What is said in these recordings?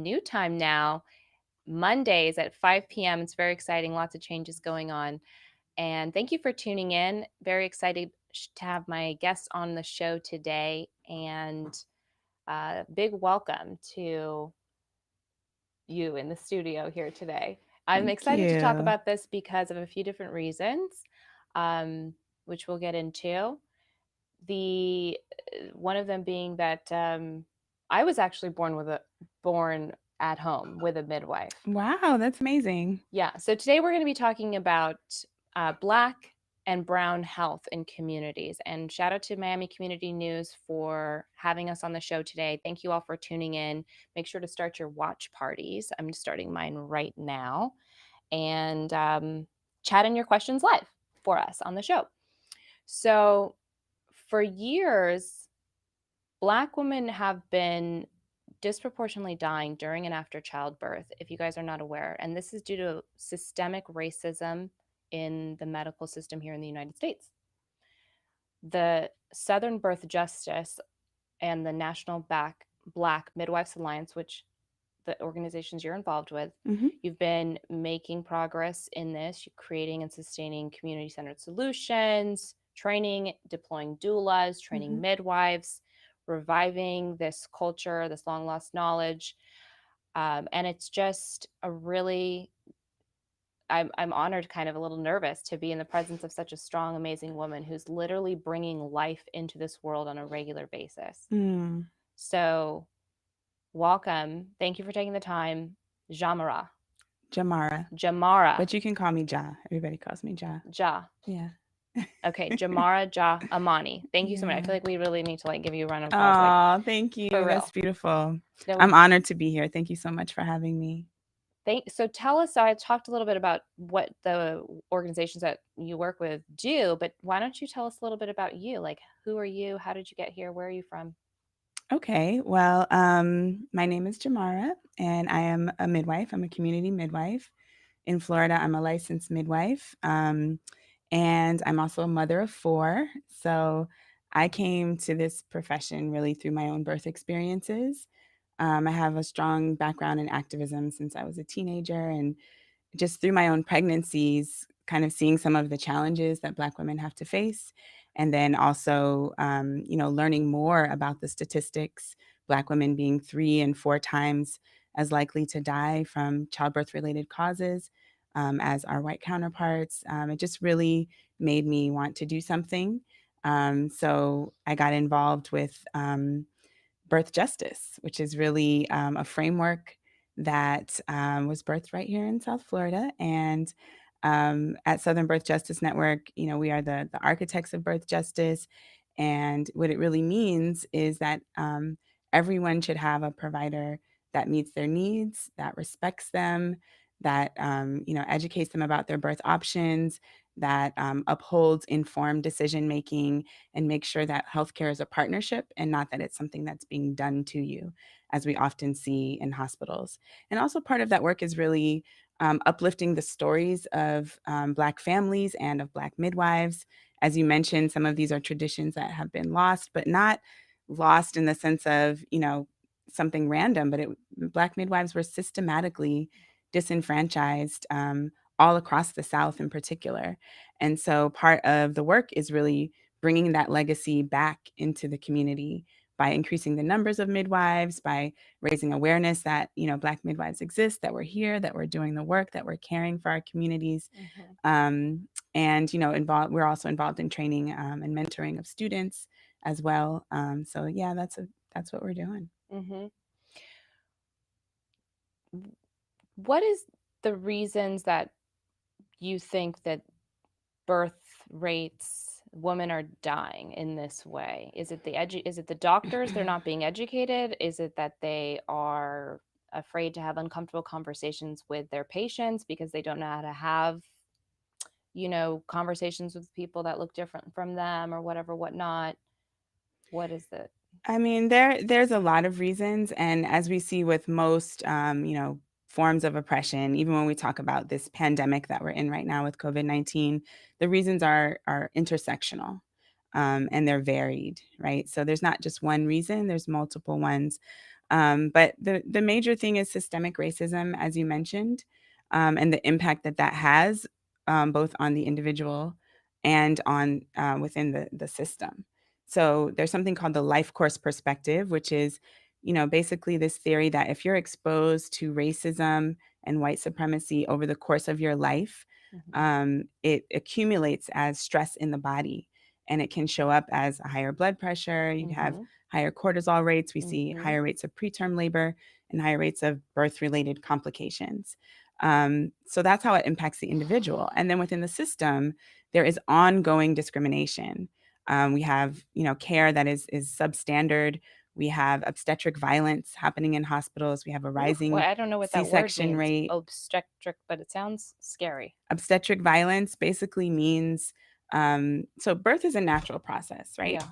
new time now, Mondays at 5 p.m. It's very exciting. Lots of changes going on. And thank you for tuning in. Very excited to have my guests on the show today. And big welcome to you in the studio here today. I'm Thank excited to talk you. about this because of a few different reasons, which we'll get into. The one of them being that I was actually born at home with a midwife. Wow, that's amazing. Yeah. So today we're going to be talking about Black and Brown health in communities. And shout out to Miami Community News for having us on the show today. Thank you all for tuning in. Make sure to start your watch parties. I'm starting mine right now. And chat in your questions live for us on the show. So for years, Black women have been disproportionately dying during and after childbirth, if you guys are not aware. And this is due to systemic racism in the medical system here in the United States. The Southern Birth Justice and the National Black Midwives Alliance, which the organizations you're involved with, Hmm. you've been making progress in this, creating and sustaining community-centered solutions, training, deploying doulas, training Hmm. midwives, reviving this culture, this long lost knowledge. And it's just a really, I'm honored, kind of a little nervous to be in the presence of such a strong, amazing woman who's literally bringing life into this world on a regular basis. Mm. So, welcome. Thank you for taking the time, Jamarah. Jamarah, Jamarah. but you can call me Ja. Everybody calls me Ja. Ja. Yeah. Okay, Jamarah Amani. Thank you so much. I feel Yeah. like we really need to give you a round of applause, Oh, thank for you. That's real. beautiful. No, I'm honored to be here. Thank you so much for having me. so tell us. I talked a little bit about what the organizations that you work with do, but why don't you tell us a little bit about you? Like, who are you? How did you get here? Where are you from? Okay. Well, my name is Jamarah, and I am a midwife. I'm a community midwife. In Florida, I'm a licensed midwife. And I'm also a mother of four. So I came to this profession really through my own birth experiences. I have a strong background in activism since I was a teenager, and just through my own pregnancies, kind of seeing some of the challenges that Black women have to face. And then also, learning more about the statistics, Black women being 3 and 4 times as likely to die from childbirth related causes as our white counterparts. It just really made me want to do something. So I got involved with birth justice, which is really a framework that was birthed right here in South Florida. And at Southern Birth Justice Network, we are the architects of birth justice. And what it really means is that everyone should have a provider that meets their needs, that respects them, that educates them about their birth options, that upholds informed decision making, and make sure that healthcare is a partnership and not that it's something that's being done to you, as we often see in hospitals. And also, part of that work is really uplifting the stories of Black families and of Black midwives. As you mentioned, some of these are traditions that have been lost, but not lost in the sense of, something random, but Black midwives were systematically disenfranchised all across the South in particular. And so part of the work is really bringing that legacy back into the community by increasing the numbers of midwives, by raising awareness that, Black midwives exist, that we're here, that we're doing the work, that we're caring for our communities. Mm-hmm. And, we're also involved in training and mentoring of students as well. So yeah, that's what we're doing. Mm-hmm. What is the reasons that you think that birth rates, women are dying in this way? Is it is it the doctors, they're not being educated? Is it that they are afraid to have uncomfortable conversations with their patients because they don't know how to have, conversations with people that look different from them or whatever, whatnot? What is it? I mean, there's a lot of reasons, and as we see with most, forms of oppression, even when we talk about this pandemic that we're in right now with COVID-19, the reasons are intersectional, and they're varied, right? So there's not just one reason; there's multiple ones. But the major thing is systemic racism, as you mentioned, and the impact that that has, both on the individual and on within the system. So there's something called the life course perspective, which is, basically this theory that if you're exposed to racism and white supremacy over the course of your life, Mhm. it accumulates as stress in the body, and it can show up as a higher blood pressure. You have Mhm. higher cortisol rates. We see Mhm. higher rates of preterm labor and higher rates of birth-related complications. So that's how it impacts the individual. And then within the system, there is ongoing discrimination. We have, care that is substandard. We have obstetric violence happening in hospitals. We have a Ooh, well, rising I don't know what that word C-section means, rate. obstetric, but it sounds scary. Obstetric violence basically means, so birth is a natural process, right? Yeah.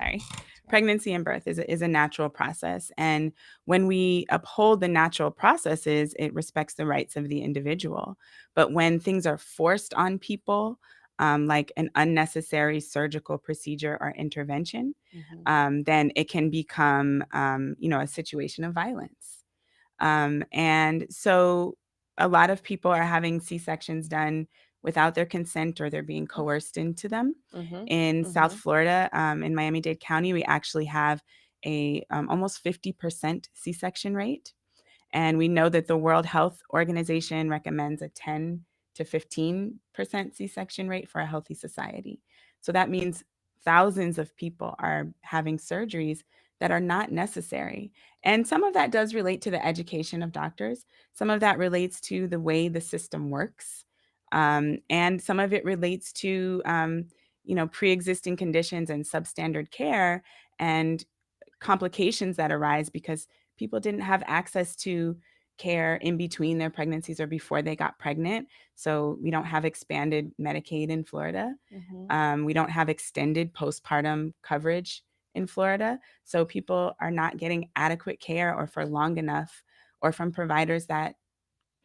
Sorry. Sorry. Pregnancy and birth is a natural process. And when we uphold the natural processes, it respects the rights of the individual. But when things are forced on people, like an unnecessary surgical procedure or intervention, Mhm. then it can become, a situation of violence. And so a lot of people are having C-sections done without their consent, or they're being coerced into them. Mhm. In South Mhm. Florida, in Miami-Dade County, we actually have a almost 50% C-section rate. And we know that the World Health Organization recommends a 10 to 15% C-section rate for a healthy society. So that means thousands of people are having surgeries that are not necessary. And some of that does relate to the education of doctors. Some of that relates to the way the system works. And some of it relates to, pre-existing conditions and substandard care and complications that arise because people didn't have access to care in between their pregnancies or before they got pregnant. So we don't have expanded Medicaid in Florida. Mhm. We don't have extended postpartum coverage in Florida. So people are not getting adequate care or for long enough, or from providers that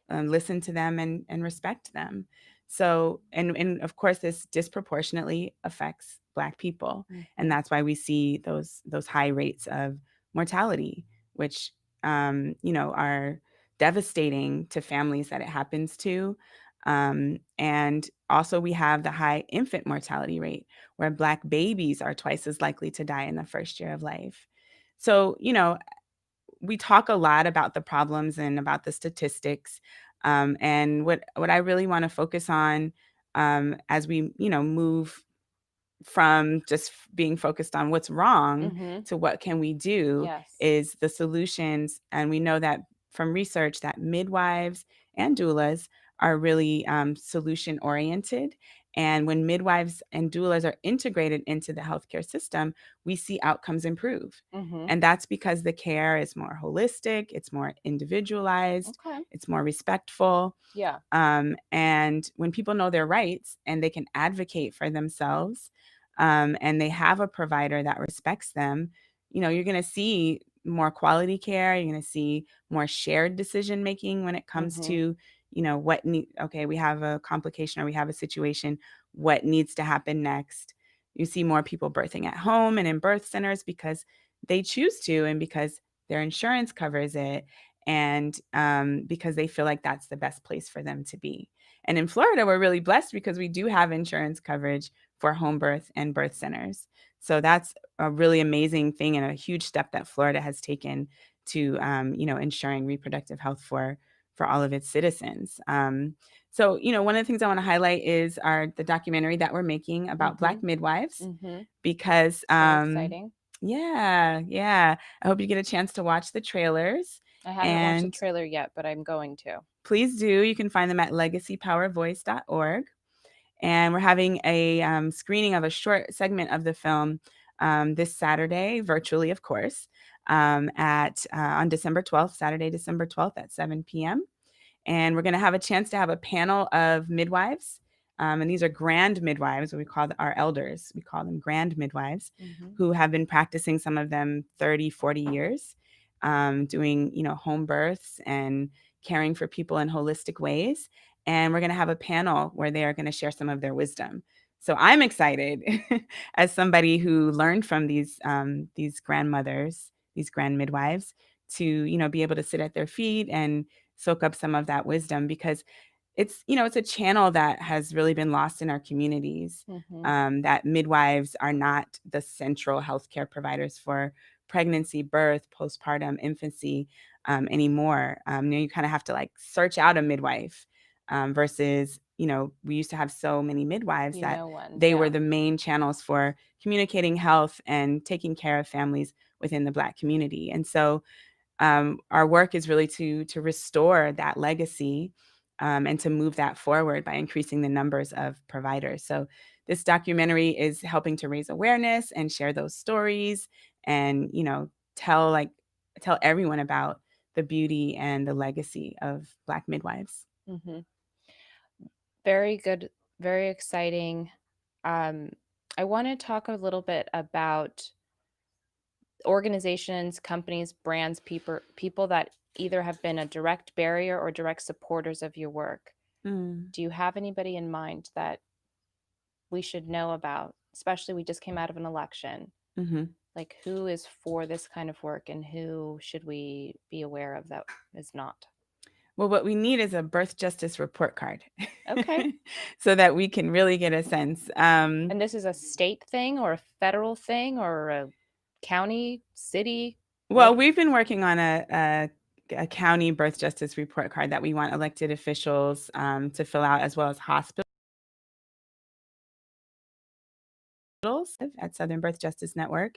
listen to them and respect them. So, and of course, this disproportionately affects Black people, and Mhm. that's why we see those high rates of mortality, which are devastating to families that it happens to. And also, we have the high infant mortality rate, where Black babies are twice as likely to die in the first year of life. So, we talk a lot about the problems and about the statistics. And what I really want to focus on, as we, move from just being focused on what's wrong Mhm. to what can we do, Yes. is the solutions. And we know that from research that midwives and doulas are really solution oriented. And when midwives and doulas are integrated into the healthcare system, we see outcomes improve. Mhm. And that's because the care is more holistic, it's more individualized, Okay. it's more respectful. Yeah. And when people know their rights and they can advocate for themselves, and they have a provider that respects them, you're going to see more quality care. You're going to see more shared decision making when it comes Mhm. to, okay, we have a complication or we have a situation, what needs to happen next. You see more people birthing at home and in birth centers because they choose to, and because their insurance covers it, and because they feel like that's the best place for them to be. And in Florida, we're really blessed because we do have insurance coverage for home birth and birth centers. So that's a really amazing thing and a huge step that Florida has taken to, ensuring reproductive health for all of its citizens. So, one of the things I want to highlight is the documentary that we're making about Black Mhm. midwives, Mhm. because Very exciting. yeah, I hope you get a chance to watch the trailers. I haven't watched the And trailer yet, but I'm going to. please do. You can find them at legacypowervoice.org. And we're having a screening of a short segment of the film this Saturday, virtually, of course, at on December 12th, Saturday, December 12th at 7 p.m. And we're going to have a chance to have a panel of midwives. And these are grand midwives, what we call our elders. We call them grand midwives, Mhm. who have been practicing, some of them 30, 40 years, doing, home births and caring for people in holistic ways. And we're going to have a panel where they are going to share some of their wisdom. So I'm excited as somebody who learned from these grandmothers, these grand midwives, to be able to sit at their feet and soak up some of that wisdom, because it's a channel that has really been lost in our communities. Mm-hmm. That midwives are not the central healthcare providers for pregnancy, birth, postpartum, infancy anymore. You kind of have to like search out a midwife versus we used to have so many midwives You that know one, they were yeah. the main channels for communicating health and taking care of families within the Black community. And so our work is really to restore that legacy and to move that forward by increasing the numbers of providers. So this documentary is helping to raise awareness and share those stories and tell tell everyone about the beauty and the legacy of Black midwives. Mm-hmm. Very good, very exciting. Um, I want to talk a little bit about organizations, companies, brands, people that either have been a direct barrier or direct supporters of your work. Mm. Do you have anybody in mind that we should know about? Especially, we just came out of an election. Hmm. Like, who is for this kind of work and who should we be aware of that is not? Well, what we need is a birth justice report card Okay. so that we can really get a sense. And this is a state thing or a federal thing or a county, city? Well, What? we've been working on a county birth justice report card that we want elected officials to fill out, as well as hospitals at Southern Birth Justice Network.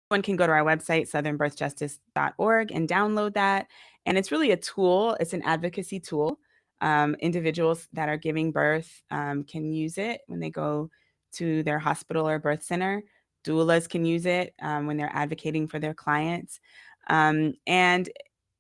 One can go to our website, southernbirthjustice.org, and download that. And it's really a tool, it's an advocacy tool. Individuals that are giving birth can use it when they go to their hospital or birth center. Doulas can use it when they're advocating for their clients. And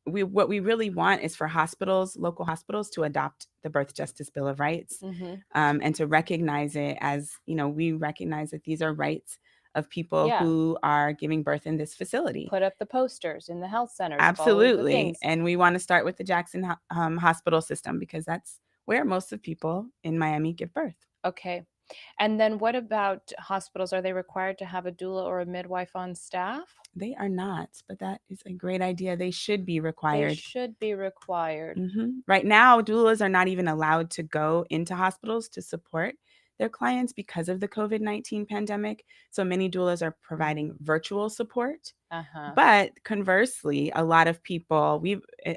what we really want is for hospitals, local hospitals, to adopt the Birth Justice Bill of Rights Mm-hmm. and to recognize it as we recognize that these are rights of people Yeah. who are giving birth in this facility. Put up the posters in the health centers, follow the Absolutely. things. And we want to start with the Jackson hospital system, because that's where most of people in Miami give birth. Okay. And then what about hospitals? Are they required to have a doula or a midwife on staff? They are not, but that is a great idea. They should be They required. should be required. Right now, doulas are not even allowed to go into hospitals to support their clients because of the COVID-19 pandemic. So many doulas are providing virtual support. Uh-huh. But conversely, a lot of people,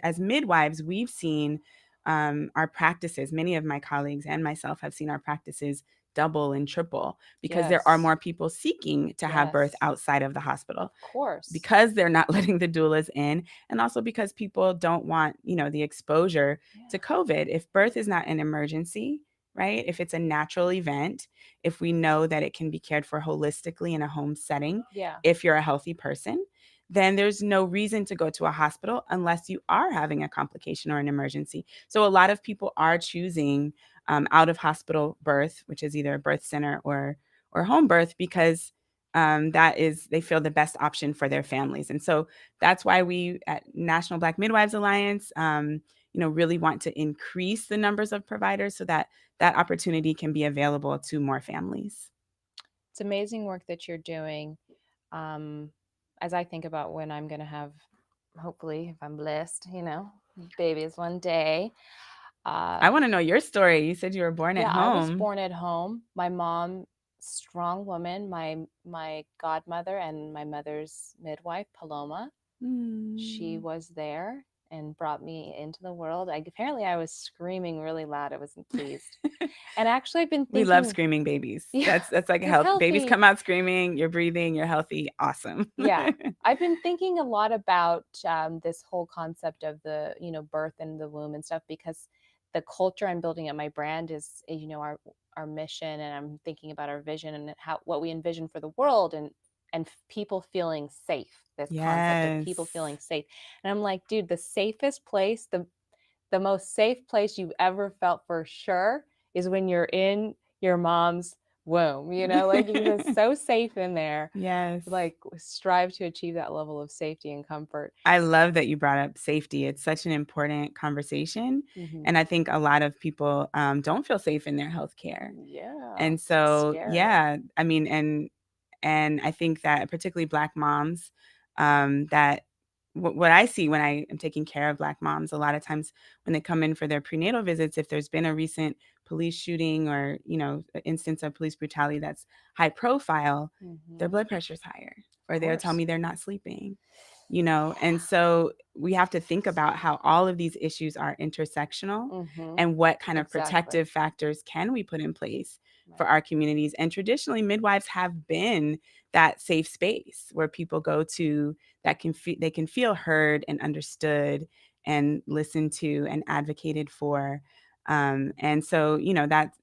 as midwives, we've seen our practices, many of my colleagues and myself have seen our practices double and triple because there are Yes. more people seeking to have birth Yes. outside of the hospital, Of course. because they're not letting the doulas in, and also because people don't want the exposure to Yeah. COVID. If birth is not an emergency, right? If it's a natural event, if we know that it can be cared for holistically in a home setting, Yeah. if you're a healthy person, then there's no reason to go to a hospital unless you are having a complication or an emergency. So a lot of people are choosing out of hospital birth, which is either a birth center or home birth, because that is, they feel, the best option for their families. And so that's why we at National Black Midwives Alliance, really want to increase the numbers of providers so that that opportunity can be available to more families. It's amazing work that you're doing. As I think about when I'm going to have, hopefully, if I'm blessed, babies one day. I want to know your story. You said you were born at Yeah, I was home. born at home. My mom, strong woman, my godmother and my mother's midwife, Paloma. She Mm. was there and brought me into the world. Apparently I was screaming really loud. I wasn't pleased. And actually I've been We love thinking, screaming babies. yeah, That's like a it's health. Babies healthy. come out screaming, you're breathing, you're healthy. Awesome. Yeah. I've been thinking a lot about this whole concept of the birth in the womb and stuff, because the culture I'm building at my brand is our mission, and I'm thinking about our vision and what we envision for the world, and people feeling safe, this concept of people Yes. feeling safe. And I'm like, dude, the safest place, the most safe place you've ever felt for sure is when you're in your mom's womb, like you feel so safe in there. Yes. Like strive to achieve that level of safety and comfort. I love that you brought up safety. It's such an important conversation. Hmm. And I think a lot of people don't feel safe in their healthcare. Yeah, And so, scary. yeah, I mean, and I think that particularly Black moms, that what I see when I am taking care of Black moms, a lot of times when they come in for their prenatal visits, if there's been a recent police shooting or, an instance of police brutality that's high profile, their Hmm. blood pressure's higher, Of or they'll tell course. me they're not sleeping. And so we have to think about how all of these issues are intersectional Hmm. and what kind of Exactly. protective factors can we put in place for Right. our communities. And traditionally, midwives have been that safe space where people go to that they can feel heard and understood and listened to and advocated for. And so,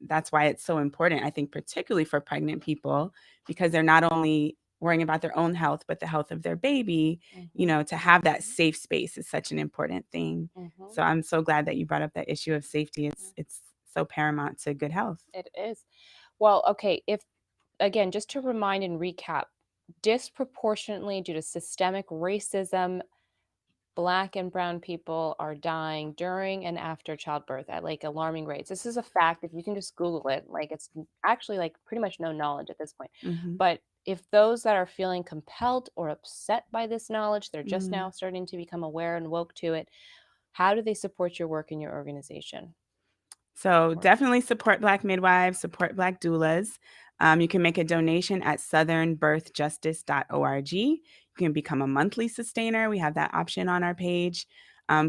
that's why it's so important, I think, particularly for pregnant people, because they're not only worrying about their own health, but the health of their baby. Hmm. To have that safe space is such an important thing. Hmm. So I'm so glad that you brought up that issue of safety. It's so paramount to good health. It is. Well, okay, if again, just to remind and recap, disproportionately due to systemic racism, Black and brown people are dying during and after childbirth at like alarming rates. This is a fact. If you can just Google it, like it's actually like pretty much no knowledge at this point. Hmm. But if those that are feeling compelled or upset by this knowledge, they're just Mm. now starting to become aware and woke to it, how do they support your work in your organization? So Or, definitely support Black midwives, support Black doulas. You can make a donation at southernbirthjustice.org. You can become a monthly sustainer. We have that option on our page.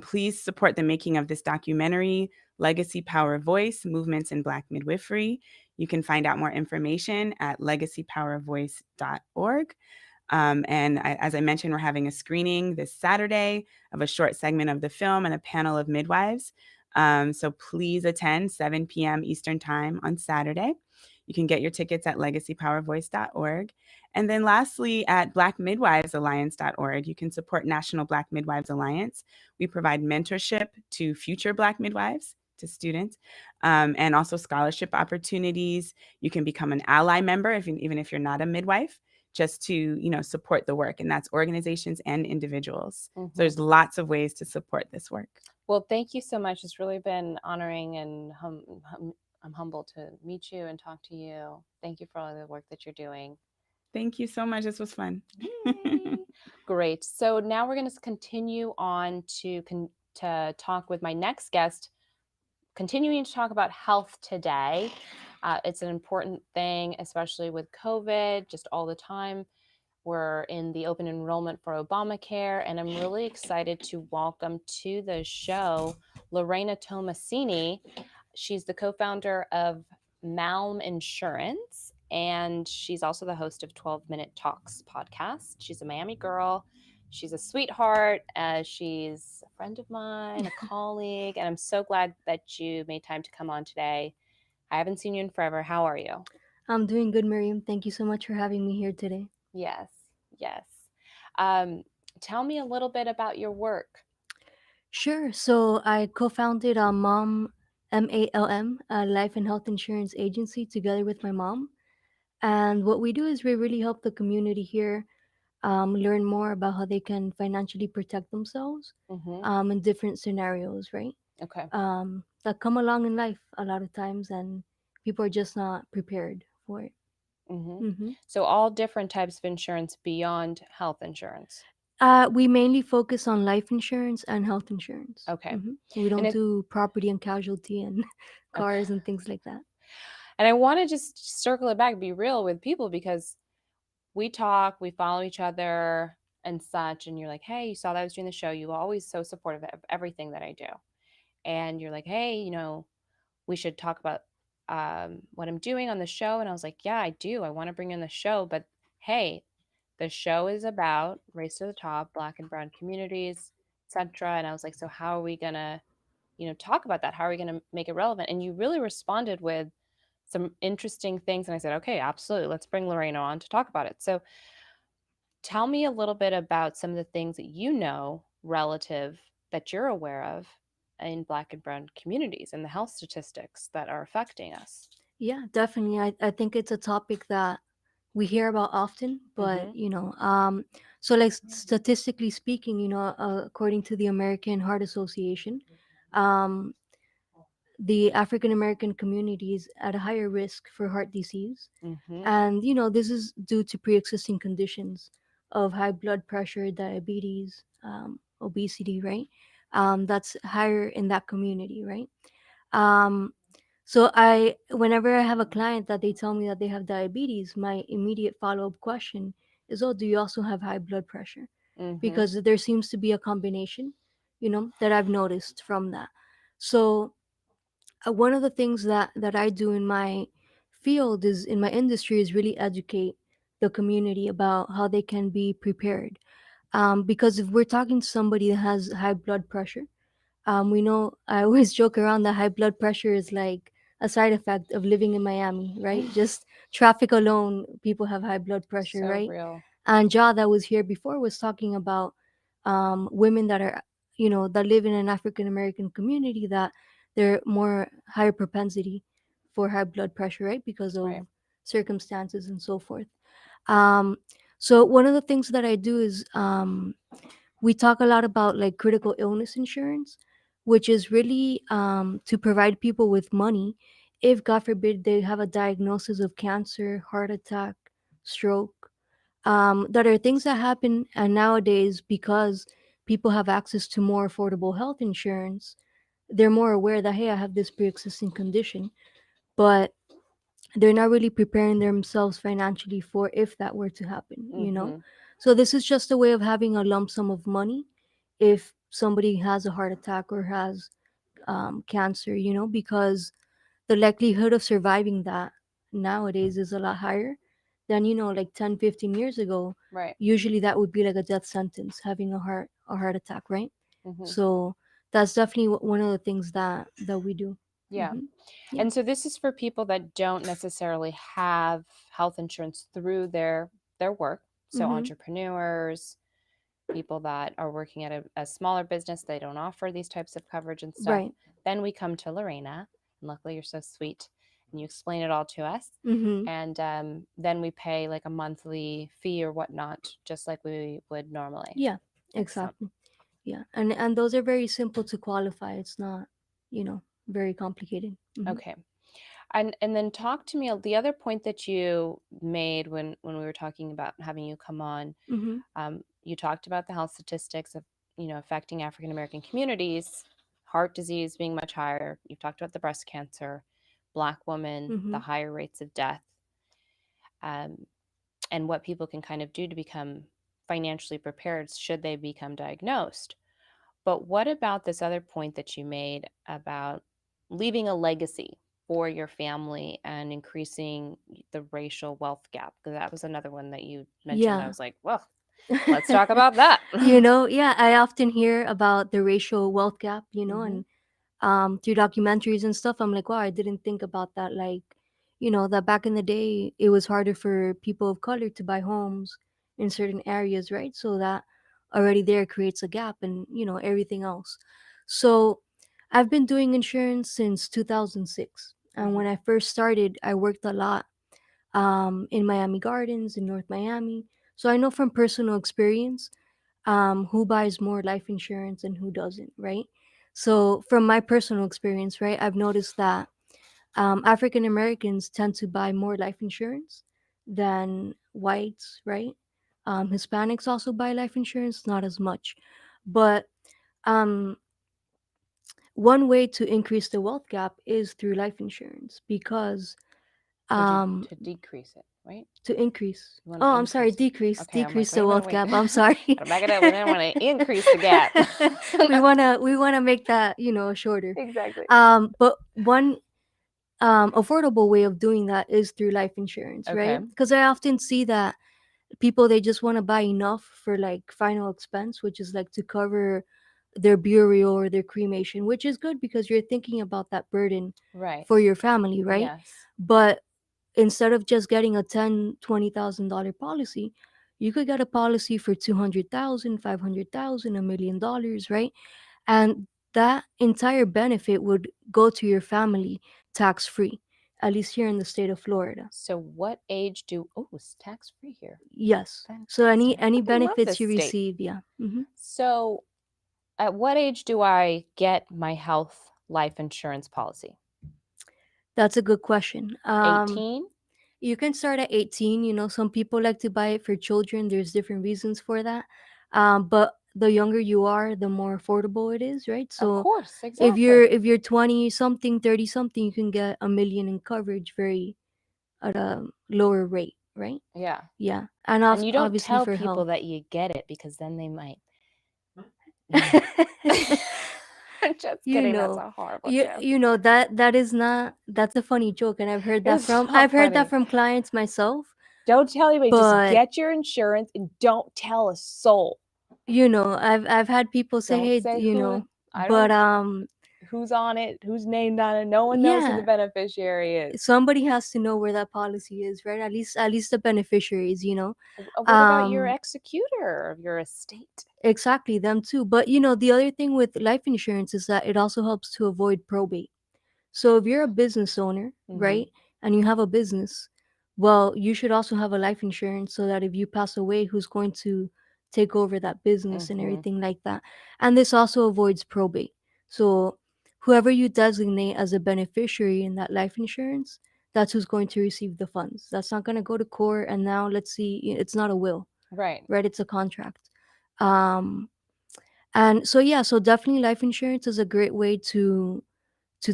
Please support the making of this documentary, Legacy Power Voice Movements in Black Midwifery. You can find out more information at legacypowervoice.org. As I mentioned, we're having a screening this Saturday of a short segment of the film and a panel of midwives. So please attend 7 p.m. Eastern Time on Saturday. You can get your tickets at legacypowervoice.org. And then lastly, at blackmidwivesalliance.org, you can support National Black Midwives Alliance. We provide mentorship to future Black midwives, to students, and also scholarship opportunities. You can become an ally member, even if you're not a midwife, just to support the work, and that's organizations and individuals. So Mhm. there's lots of ways to support this work. Well, thank you so much. It's really been honoring and I'm humbled to meet you and talk to you. Thank you for all the work that you're doing. Thank you so much. This was fun. Yay! Great. So now we're going to continue on to talk with my next guest, continuing to talk about health today. It's an important thing, especially with COVID, just all the time. We're in the open enrollment for Obamacare, and I'm really excited to welcome to the show Lorena Tomasini. She's the co-founder of Malm Insurance, and she's also the host of 12 Minute Talks podcast. She's a Miami girl. She's a sweetheart. She's a friend of mine, a colleague, and I'm so glad that you made time to come on today. I haven't seen you in forever. How are you? I'm doing good, Miriam. Thank you so much for having me here today. Yes, yes. Um, Tell me a little bit about your work. Sure. So I co-founded MALM, a life and health insurance agency, together with my mom. And what we do is we really help the community here learn more about how they can financially protect themselves Mm-hmm. in different scenarios, right? Okay. That come along in life a lot of times, and people are just not prepared for it. Mm-hmm. Mm-hmm. So all different types of insurance beyond health insurance. We mainly focus on life insurance and health insurance. Okay. We And don't it do property and casualty and okay. cars and things like that. And I want to just circle it back, be real with people because we talk, we follow each other and such. And you're like, hey, you saw that I was doing the show. You were always so supportive of everything that I do. And you're like, hey, we should talk about what I'm doing on the show. And I was like, yeah, I do. I want to bring in the show. But hey, the show is about race to the top, Black and brown communities, etc. And I was like, so how are we going to, talk about that? How are we going to make it relevant? And you really responded with some interesting things. And I said, okay, absolutely. Let's bring Lorena on to talk about it. So tell me a little bit about some of the things that relative that you're aware of in Black and brown communities and the health statistics that are affecting us. Yeah, definitely. I think it's a topic that we hear about often, but Mm-hmm. so like statistically speaking, according to the American Heart Association, um, the African American community is at a higher risk for heart disease. Mm-hmm. And, this is due to pre existing conditions of high blood pressure, diabetes, obesity, right? That's higher in that community, right? Um, whenever I have a client that they tell me that they have diabetes, my immediate follow up question is, oh, do you also have high blood pressure? Mm-hmm. Because there seems to be a combination, that I've noticed from that. So, one of the things that I do in my field is in my industry is really educate the community about how they can be prepared. Because if we're talking to somebody that has high blood pressure, we know I always joke around that high blood pressure is like a side effect of living in Miami, right? Just traffic alone, people have high blood pressure, So right? real. And Ja, that was here before, was talking about women that are, that live in an African American community, that they're more higher propensity for high blood pressure, right? Because Right. of circumstances and so forth. Um, so one of the things that I do is we talk a lot about like critical illness insurance, which is really to provide people with money if, God forbid, they have a diagnosis of cancer, heart attack, stroke, that are things that happen nowadays because people have access to more affordable health insurance. They're more aware that, hey, I have this pre existing condition, but they're not really preparing themselves financially for if that were to happen. Mm-hmm. So this is just a way of having a lump sum of money if somebody has a heart attack or has cancer, because the likelihood of surviving that nowadays is a lot higher than, like 10, 15 years ago. Right. Usually that would be like a death sentence, having a heart attack, right? Mm-hmm. So that's definitely one of the things that we do. Yeah. Hmm. Yeah. And so this is for people that don't necessarily have health insurance through their work. So Hmm. entrepreneurs, people that are working at a smaller business, they don't offer these types of coverage and stuff. Right. Then we come to Lorena, and luckily you're so sweet and you explain it all to us. Hmm. And then we pay like a monthly fee or whatnot, just like we would normally. Yeah, Excellent. exactly. Yeah, and those are very simple to qualify. It's not, very complicated. Hmm. Okay. And then talk to me the other point that you made when we were talking about having you come on. Hmm. You talked about the health statistics of affecting African American communities, heart disease being much higher. You've talked about the breast cancer, Black women, the Hmm. higher rates of death, um, and what people can kind of do to become financially prepared should they become diagnosed. But what about this other point that you made about leaving a legacy for your family and increasing the racial wealth gap? Because that was another one that you mentioned. I Yeah. was like, well, let's talk about that. Yeah, I often hear about the racial wealth gap, Hmm. and through documentaries and stuff, I'm like, wow, I didn't think about that. Like, that back in the day, it was harder for people of color to buy homes in certain areas, right? So that already there creates a gap and, everything else. So I've been doing insurance since 2006. And Hmm. when I first started, I worked a lot in Miami Gardens, in North Miami. So I know from personal experience who buys more life insurance and who doesn't, right? So, from my personal experience, right, I've noticed that African Americans tend to buy more life insurance than whites, right? Hispanics also buy life insurance, not as much. But um, one way to increase the wealth gap is through life insurance because So to um, to decrease it, right? to increase. You want to Oh, I'm sorry, increase it. decrease, Okay, I'm like, decrease wait the a minute, wealth wait. gap. I'm sorry. Gotta back it up. We didn't want to increase the gap. we wanna make that shorter. Exactly. But one affordable way of doing that is through life insurance, right? Okay. Because I often see that people, they just want to buy enough for like final expense, which is like to cover their burial or their cremation, which is good because you're thinking about that burden Right. for your family, right? Yes. But instead of just getting a $20,000 policy, you could get a policy for 200,000, 500,000, $1 million, right? And that entire benefit would go to your family tax free. at least here in the state of Florida. So what age do, oh, it's tax-free here. Yes. So Fantastic. any I love benefits this you state. receive, yeah. So at what age do I get my health life insurance policy? That's a good question. 18? You can start at 18. Some people like to buy it for children. There's different reasons for that. But the younger you are, the more affordable it is, right? Of So course, if exactly. you're 20 something, 30 something, you can get 1 million in coverage very at a lower rate, right? Yeah. Yeah. And And you don't obviously tell for people health. that you get it because then they might. Just you kidding. That's know a horrible you joke. you know that is not that's a funny joke, and It's I've not heard that funny. from clients myself. Don't tell anybody. Just But get your insurance and don't tell a soul. I've had people say, Don't hey, say who. I but don't. Who's on it? Who's named on it? No one knows who the yeah, beneficiary is. somebody has to know where that policy is, right? At least the beneficiaries, What about your executor of your estate? exactly, them too. But the other thing with life insurance is that it also helps to avoid probate. So if you're a business owner, Mm-hmm. right, and you have a business, well, you should also have a life insurance so that if you pass away, who's going to take over that business and Mm-hmm. everything like that. And this also avoids probate. So whoever you designate as a beneficiary in that life insurance, that's who's going to receive the funds. That's not going to go to court. And now let's see, it's not a will, Right. right? It's a contract. Um, and so yeah, so definitely life insurance is a great way to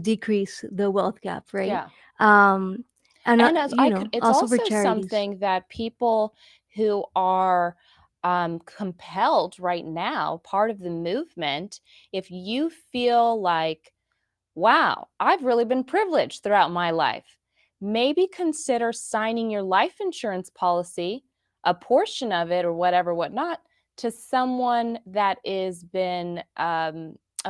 decrease the wealth gap, right? Yeah. Um, and And as I could, it's also for also charities. something that people who are compelled right now, part of the movement, if you feel like, wow, I've really been privileged throughout my life, maybe consider signing your life insurance policy, a portion of it or whatever, whatnot, to someone that has been a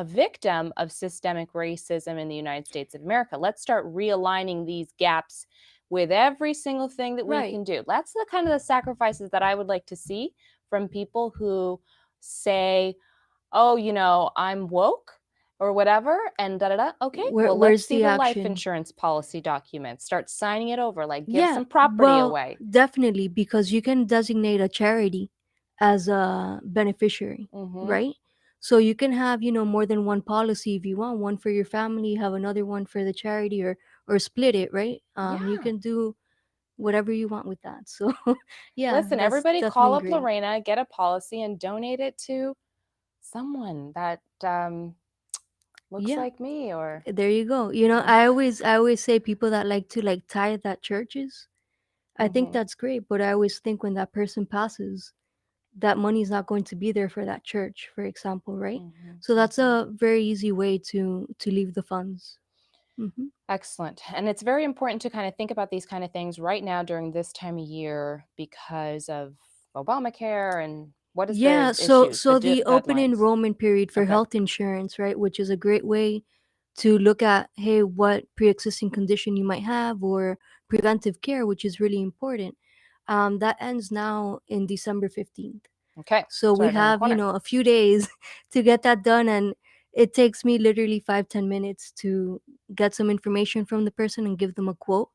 victim of systemic racism in the United States of America. Let's start realigning these gaps with every single thing that we Right. can do. That's the kind of the sacrifices that I would like to see from people who say, oh, I'm woke or whatever, and da da da. Okay, well, let's Where's see the the life action? insurance policy document. Start signing it over, like give Yeah, some property well, away. definitely, because you can designate a charity as a beneficiary, Mm-hmm. right? So you can have, more than one policy if you want, one for your family, have another one for the charity, or split it, right? You Yeah. can do whatever you want with that. So yeah, Listen, that's everybody call definitely up great. Lorena, get a policy, and donate it to someone that looks Yeah. like me or. There you go. I always say people that like to like tithe at churches, I think Mm-hmm. that's great, but I always think when that person passes, that money's not going to be there for that church, for example, right? Mm-hmm. So that's a very easy way to leave the funds. Excellent. And it's very important to kind of think about these kind of things right now during this time of year because of Obamacare and what is Yeah, the so issues, the so the open deadlines. enrollment period for Okay. health insurance, right, which is a great way to look at, hey, what pre-existing condition you might have, or preventive care, which is really important. That ends now in December 15th. Okay. So It's we right around the have, corner. a few days to get that done. And it takes me literally 5-10 minutes to get some information from the person and give them a quote.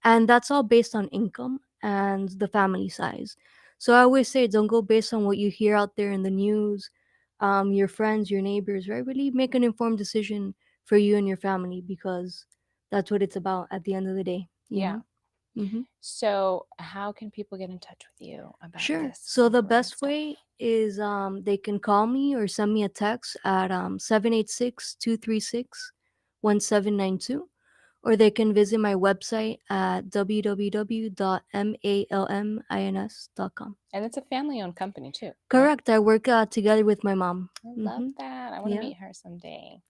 And that's all based on income and the family size. So I always say, don't go based on what you hear out there in the news, your friends, your neighbors, right? Really make an informed decision for you and your family, because that's what it's about at the end of the day, Yeah. Mm-hmm. So, how can people get in touch with you about Sure. this So the important best stuff? way is they can call me or send me a text at 786-236-1792, or they can visit my website at www.malmins.com. And it's a family owned company too, right? Correct. I work together with my mom. I love that. I want to Yeah. meet her someday.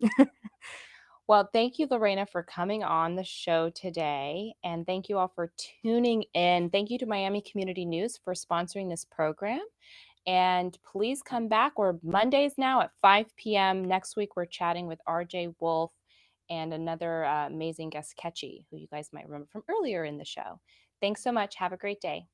Well, thank you, Lorena, for coming on the show today. And thank you all for tuning in. Thank you to Miami Community News for sponsoring this program. And please come back. We're Mondays now at 5 p.m. Next week, we're chatting with RJ Wolf and another amazing guest, Ketchy, who you guys might remember from earlier in the show. Thanks so much. Have a great day.